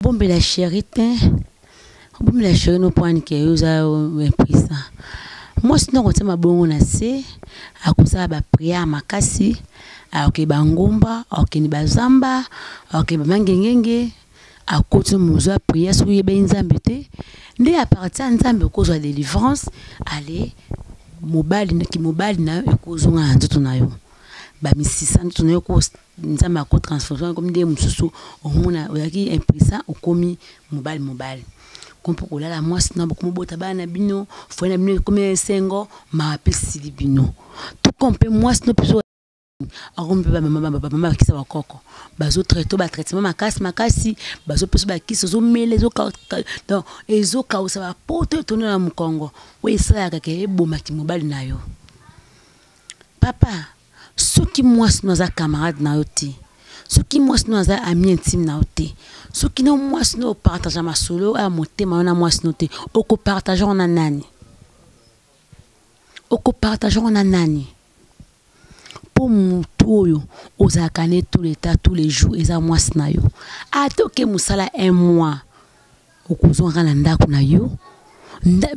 Bombe la charité. Bombe la charité no point que usa impresa. Moi sinon quand ma bongo na se akusa ba prière makasi, akoki bangomba, akoki ni bazamba, akoki bamangengenge, akoki muzo prière sur yebe nzambe te. Nde à partir nzambe ko zo délivrance, allez mobile na ekozonga nzoto na yo. Ba misisa nzoto na yo ko nzambe ko transformation comme des mususu omona oyaki impresa okomi mobile. Pour la moi sinon beaucoup bota bana bino faut na bino comme un sengo ma pesi bino tout compte moi sinon plus arom pe mama kisa bakoko bazo traito ba traitement makasi bazo peso ba kisa zo mele zo donc ezo ka usa ba poto tono na mukongo we sala ka ke eboma ki mobile na yo papa soki moi sinon za camarade na yo ti soki moi sinon za ami intime na yo ti soki no moi sinon partage ma solo a motema na moi sinon te oko partage na nani pour mutu ozakane tout l'état tous les jours eza moi na yo atoke musala un mois okozonga na ndako na yo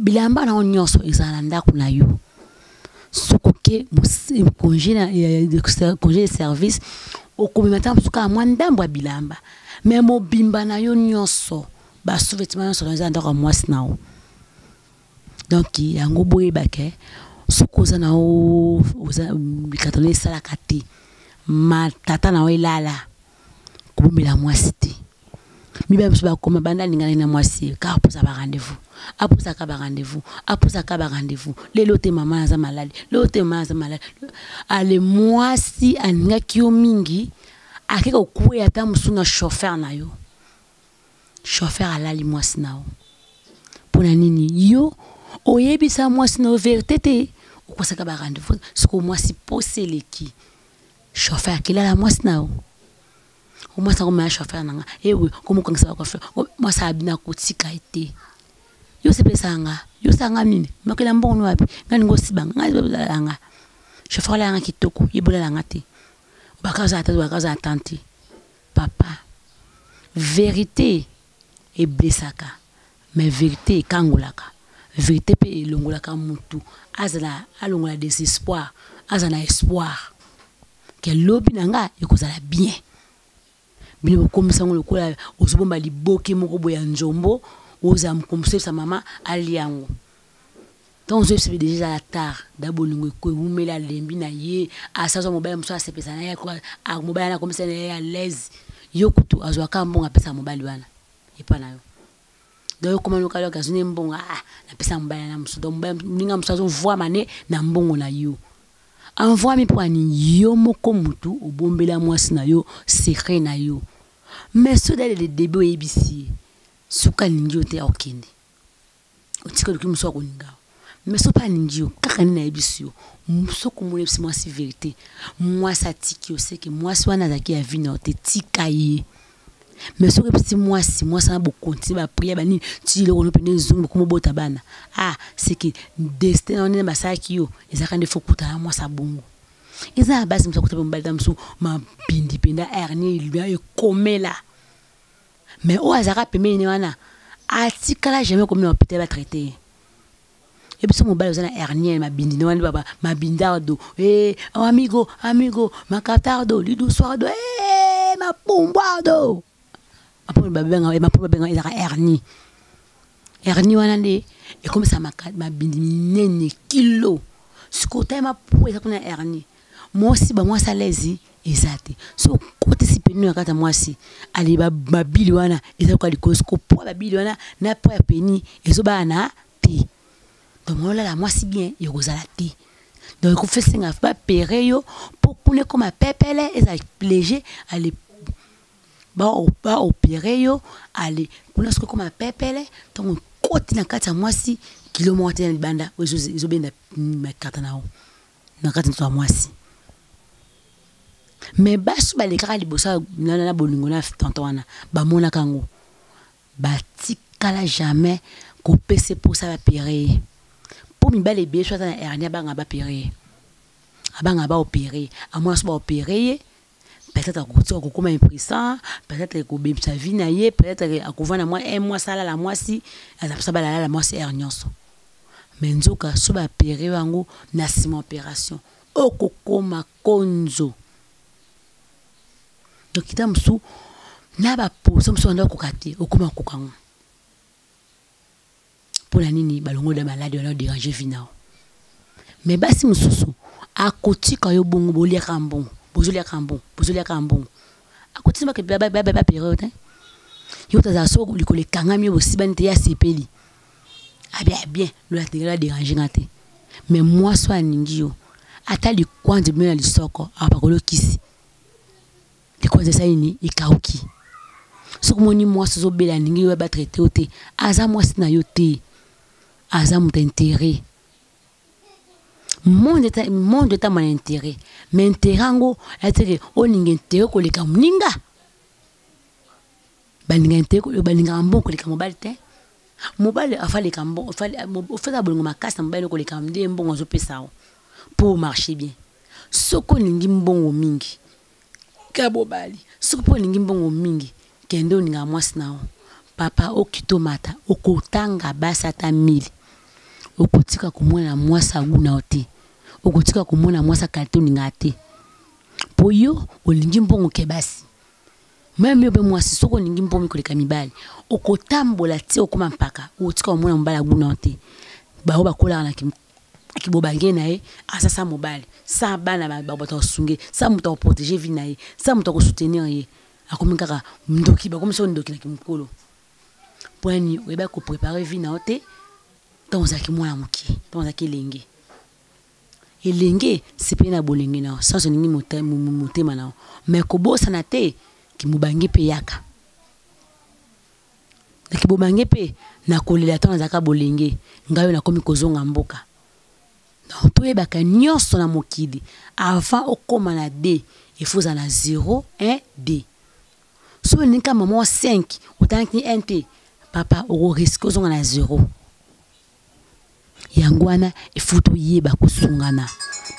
bilamba na nyonso eza na ndako na yo sokoke congé de service okomemata musuka mwa ndambo ya bilamba mais mobimba na yo nyonso ba sous-vêtements nyonso na ndako moi na yo donc yango boye bake sokoza na o oza bikatone sala kati ma tata na o ilala kubumela mwasi te miba msuba koma banda lingana na mwasi ka posa ba rendez-vous aposa ka ba rendez-vous lelo te mama za malali ale mwasi aninga kio mingi akeka kuwe ata musuna chauffeur na yo chauffeur alali mwasi na o pona nini yo oyebisa mwasi na vérité te okosaka ba rendez-vous siko mwasi poseleki chauffeur kilala mwasi na o mwasi ko ma chauffeur nanga ewe komo kongisa ko faire mwasi abina kotika ete yo sepesanga yo sanga nini makela mbongo wapi ngani ngosibanga ngani chauffeur la nga kitoko ibola la ngate bakaza attente papa vérité et blessaka mais vérité kangolaka vérité pe elongolaka mutu azala alongola désespoir azana espoir que lobi nanga ekozala bien bino komisa ngolo kola ozobomba liboke moko boya njombo oza mkomse sa mama aliango donc je suis déjà la tard d'abolingo ko umela lembi na ye asazo mobile mso sepesa na ye ko a mobile na komisa na ye à l'aise yokutu azwaka mbonga pesa mobile wana epana yo donc comment nous calons gazone mbonga na pesa mobile na mso donc ninga mso voix mané na mbongo na yo envoie mi poani yo moko mutu obombela mwasi na yo secret na yo mais so dale le début ebisi suka ninjo te okende otika luki muso ko ninga mais so pa ninjo kaka ni na ebisi yo muso ko mule bisi mwasi vérité mwasi atiki yo seke mwasi wana zaki ya vino te tika ye mais so que mwasi na bo continue ba prière ba ni ti le kono pene zungu ko mobota bana c'est que destin on est basaki yo ezakande fokuta na mwasa bongo eza basi mso kotepa mbalda mso ma bindi penda hernie il e komela mais o azaka pemene wana atikala jamais comme on peut être traité et puis mon bal ozana hernie ma bindi no baba ma bindardo amigo ma catardo lidu soirdo ma bombardo après babenga ma babenga ezaka hernie wana nde et comme ça ma bindi nene kilo sikote ma po ezaka na hernie moi aussi ba moi ça lezi ezate so côté si penu akata moi si ali ba bili wana ezaka likosko po ba bili wana na po ya peni ezoba na ti donc moi là moi si bien yokozala ti donc ko fesinga ba pereyo pour kune comme pepele ezali léger ali ba opérer yo ali kuna sko comme pepele donc côté na kata moi si kilomètre na banda ezobenda ma kata na o na kata to moi si mais basu balekaka libosa na bolingo na tonton wana bamona kango batikala jamais ko pese pour ça va pérer pour mibale be soit na hernie banga ba pérer abanga ba opérer à moi so ba opérer peut-être à comment impressant, peut-être que bébé sa vie naie, peut-être à couvrir moi un mois ça là la mois si, ça va la mois c'est ernyonso. Mais nzoka soba péré wango na sima opération. Okokoma konzo. Donc kita msu na ba poso msu ndo kokate okoma kokango. Pour la nini balongo de malade on a dérangé vinao. Mais basi mususu akoti ka yo bongo bolia kambon. Bozolia kambon, bozolia kambon. Akoti ba ke ba période. Yo tazaso likole kangami aussi banite ya sepeli. Ah bien, le a dérangé ngate. Mais moi soit ningio. Ata li kwande mena li soko apakolo kisi. Li kwande sa ini ikauki. Soko moni moi sozo bela ningi yo ba traité oté. Aza moi sina yo té. Aza mon intérêt. Monde est mon intérêt. Mais intérêt ngo atéré o ningi intérêt ko leka mninga. Ba ninga intérêt ko ba ninga mbon ko leka mobalite. Mobile afale kambo ofela bolongo makasa mobile ko le kamde mbongo zo pesa pour marcher bien soko ningi mbongo mingi ka bobali soko ningi mbongo mingi kendo ninga mwasi nao papa okito mata okotanga basa ta 1000 okotika komona mwasa guna ote okotika komona mwasa kalto ninga te poyo olingi mbongo kebasi. Même yo be mwasi soko ningi mbomi koleka mibali okotambola ti okoma mpaka otika omona mbala guna te ba kola na kibobange nae asasa mobali sa bana ba bota sunge sa muta protéger vie nae sa muta ko soutenir ye akomikaka ndoki ba komiso ndoki na kimkolo poani weba ko préparer vie na ote tonzaki mwana muki tonzaki lenge elenge sipe na bolenge na sans ningi motema na mais ko bosa na te ki mubangi pe yaka na ki bobangi pe na kolela tona zaka bolenge ngayo na komi kozonga mboka donc to yebaka nyonso na mokidi avant okoma na D il faut na 0 1 D so ninka maman 5 otanki NT papa oko risque ozonga na 0 yangwana il faut to yeba kusungana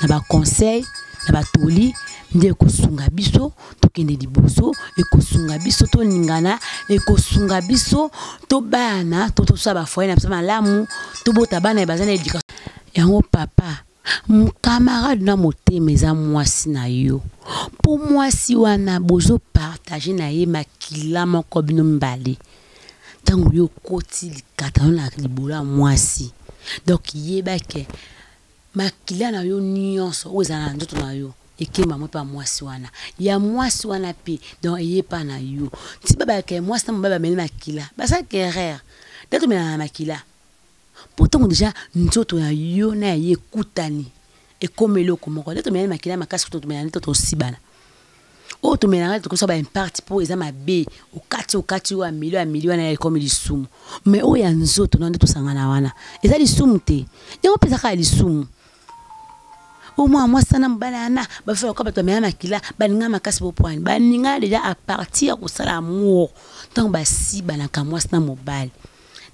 na ba conseil na ba toli nde kosunga biso tokende liboso ekosunga biso to ningana ekosunga biso to bana to saba foye na sama lamu to bota bana e bazana éducation yango papa mon camarade na motema eza mwasi na yo po mwasi wana bozo partager na ye makila moko bino mbale tango yo koti likata na libola mwasi donc yeba ke makila na yo nyonso ozana ndoto na yo eke maman pa mwasi wana ya mwasi wana pe donc eye pa na yo ti baba ke mwasi na baba mena makila basa guerre dato mena makila pourtant déjà nzoto ya yo na ye kutani e komelo komoko dato mena makila makasi to mena to sibana o to mena to ko so ba impact pour ezama be okati wa million na comme lisumu mais o ya nzoto na ndeto sangana wana eza lisumu te yango pesa ka lisumu au moins moi ça n'a pas na ba faire comme toi mais makila ba ninga makasi bo point ba ninga déjà à partir au sala amour tant ba si ba na ka moi ça mobile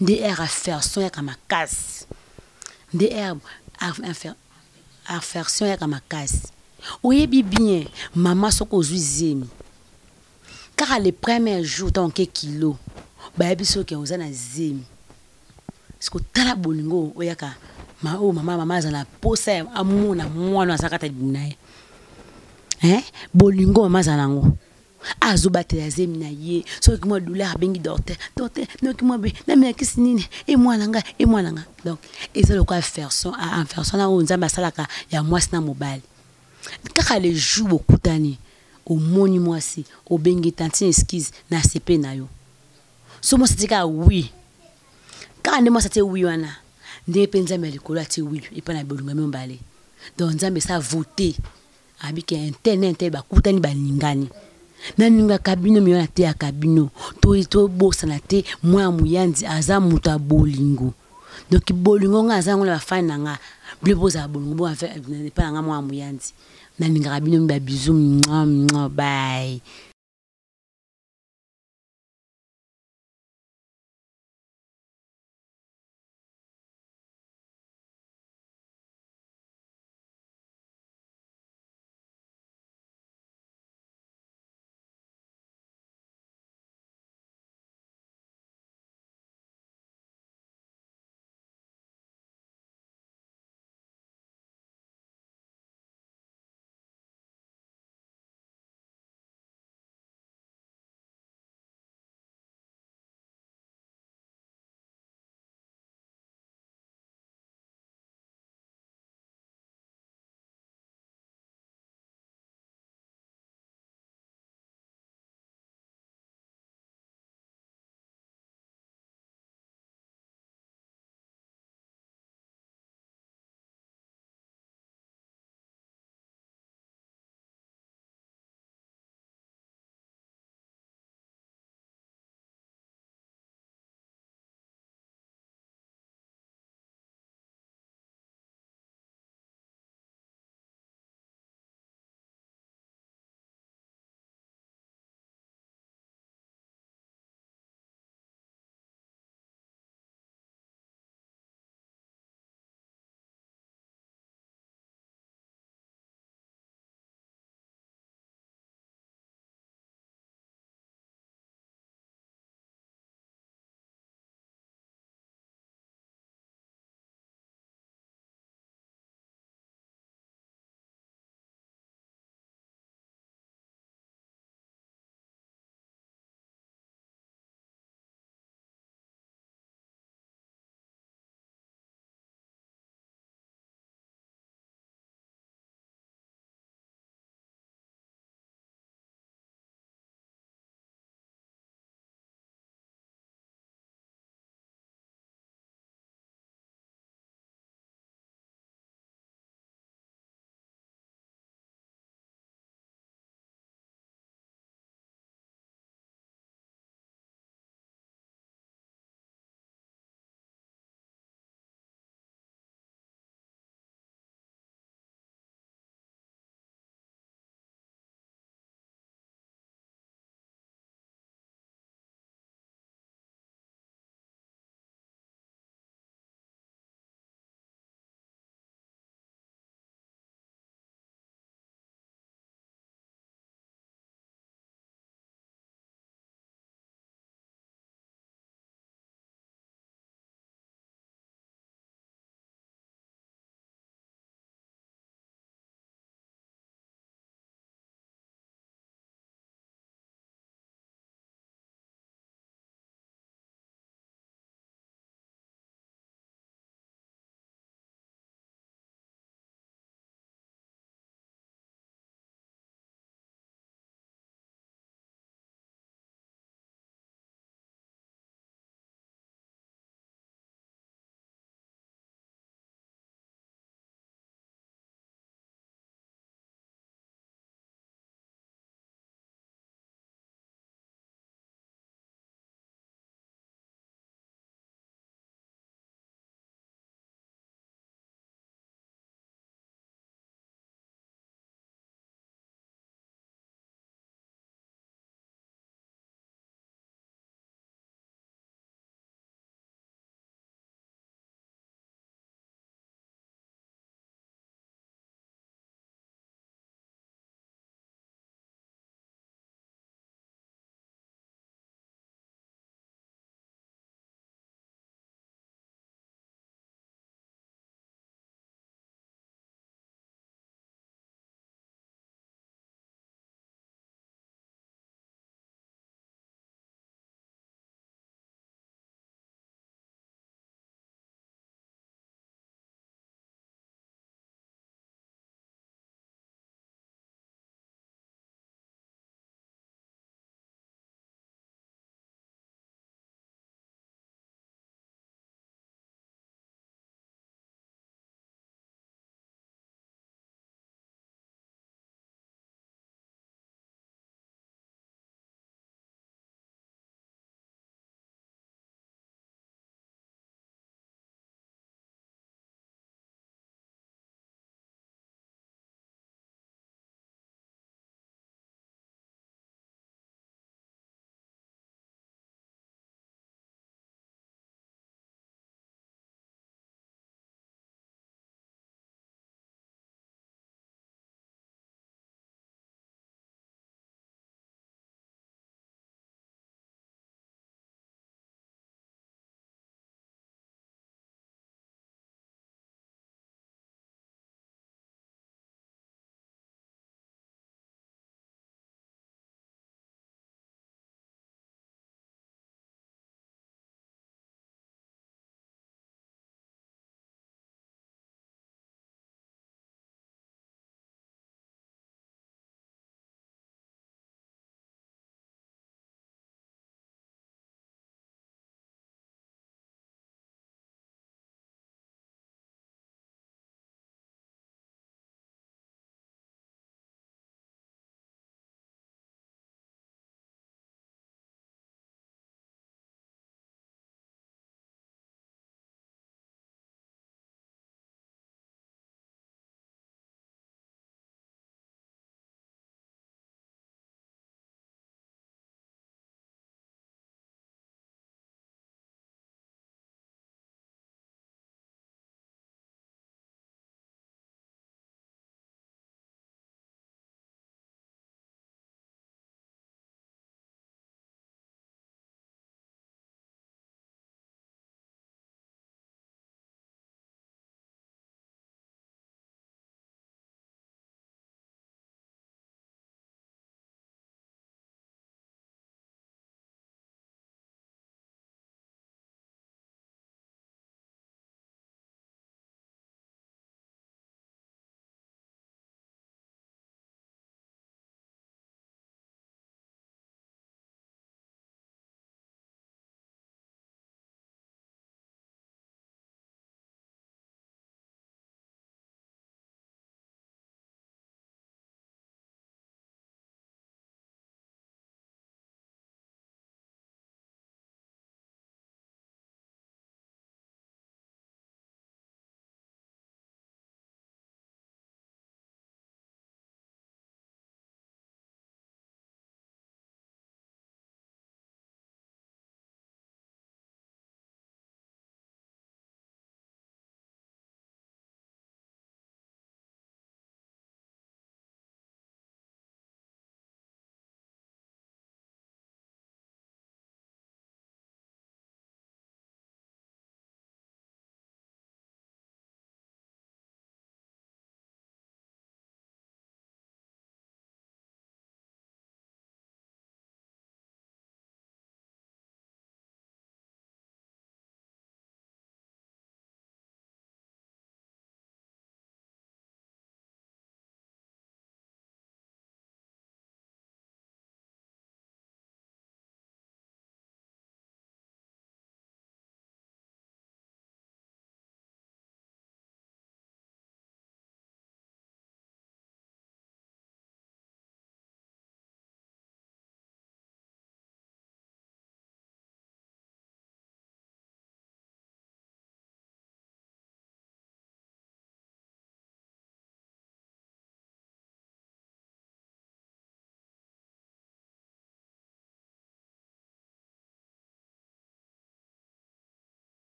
DR à faire son ya kama makasi DR à faire son ya kama makasi oyebi bien maman soko zuizemi car les premiers jours tant que kilo ba biso ke ozana zemi siko tala bolingo oyaka mama zana posa amuna mwana sakata binaye bolingo mama zana ngo azobatela zemi na ye so ki mo douleur bengi docteur no ki mo be na me kisinini e mwana nga donc eza le quoi faire son à faire son na onzamba salaka ya mwasi na mobile kaka le jour okutani au moni mwasi au bengi tantine esquisse na CP na yo so mo sitika oui quand ne mo sate oui wana nde penza melikolo ati oui et pas na bolunga mbale donc nzambe sa voter abike internet ba kutani ba lingani na ninga kabino miona te ya kabino to bosa na te mwa muyanzi aza muta bolingo donc bolingo nga aza ngona fana nga bleboza bolingo bo en fait pas nga mwa muyanzi na ninga kabino mba bizum bye.